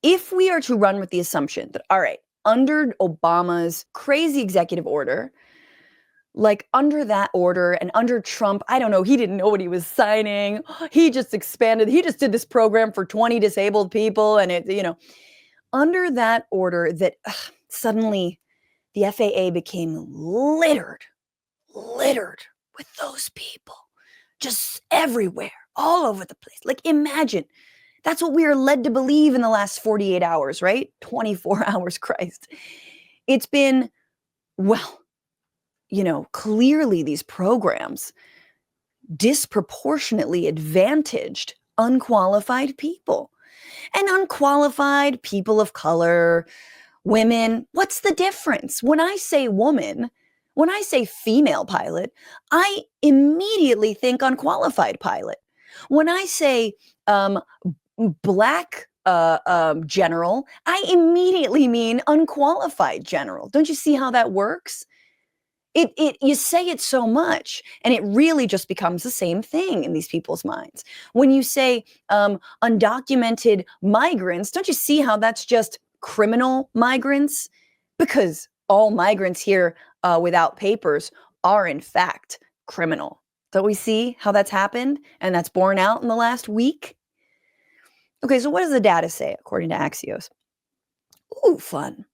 if we are to run with the assumption that, all right, under Obama's crazy executive order, like under that order and under Trump, I don't know, he didn't know what he was signing. He just expanded. He just did this program for 20 disabled people. And under that order that suddenly the FAA became littered with those people just everywhere, all over the place. Like imagine, that's what we are led to believe in the last 48 hours, right? 24 hours, Christ. It's been, well, clearly these programs disproportionately advantaged unqualified people. And unqualified people of color, women, what's the difference? When I say woman, when I say female pilot, I immediately think unqualified pilot. When I say Black general, I immediately mean unqualified general. Don't you see how that works? You say it so much, and it really just becomes the same thing in these people's minds. When you say undocumented migrants, don't you see how that's just criminal migrants? Because all migrants here without papers are in fact criminal. Don't we see how that's happened? And that's borne out in the last week. Okay, so what does the data say according to Axios? Ooh, fun.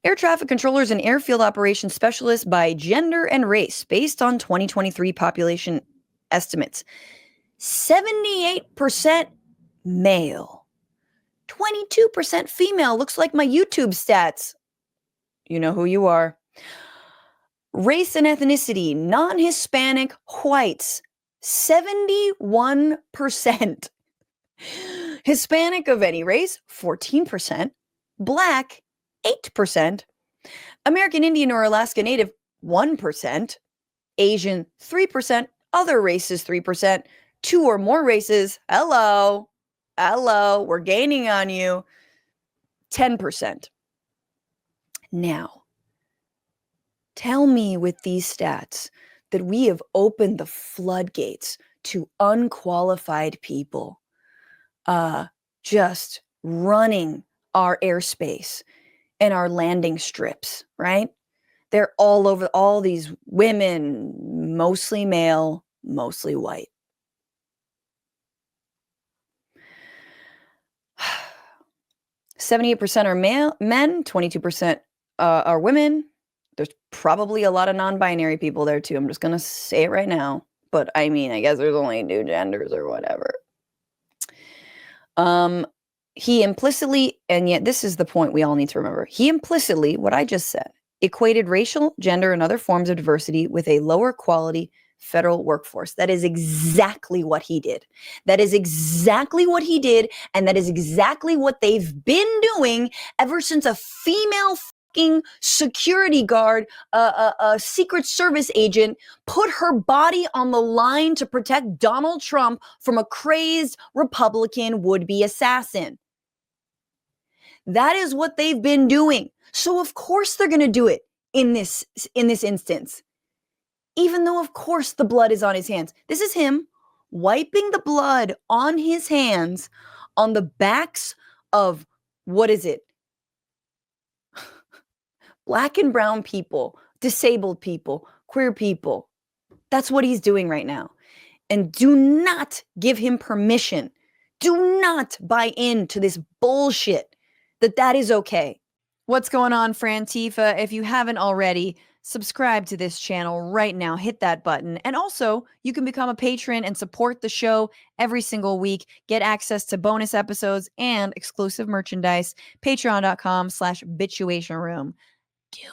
Air traffic controllers and airfield operations specialists by gender and race based on 2023 population estimates. 78% male, 22% female. Looks like my YouTube stats. You know who you are. Race and ethnicity, non-Hispanic whites, 71%. Hispanic of any race, 14%. Black, 8%. American Indian or Alaska Native, 1%. Asian, 3%. Other races, 3%. Two or more races, hello, we're gaining on you, 10%. Now, tell me with these stats that we have opened the floodgates to unqualified people just running our airspace and our landing strips, right? They're all over, all these women, mostly male, mostly white. %78 are men, 22% are women. There's probably a lot of non-binary people there too. I'm just going to say it right now. But I mean, I guess there's only 2 genders or whatever. He implicitly, and yet this is the point we all need to remember, he implicitly, what I just said, equated racial, gender, and other forms of diversity with a lower quality federal workforce. That is exactly what he did. That is exactly what he did, and that is exactly what they've been doing ever since a female fucking security guard, a Secret Service agent, put her body on the line to protect Donald Trump from a crazed Republican would-be assassin. That is what they've been doing. So of course they're going to do it in this instance. Even though of course the blood is on his hands. This is him wiping the blood on his hands on the backs of, what is it? Black and brown people, disabled people, queer people. That's what he's doing right now. And do not give him permission. Do not buy into this bullshit that is okay. What's going on, Frantifa? If you haven't already, subscribe to this channel right now. Hit that button. And also, you can become a patron and support the show every single week. Get access to bonus episodes and exclusive merchandise. Patreon.com/bitchuationroom. Do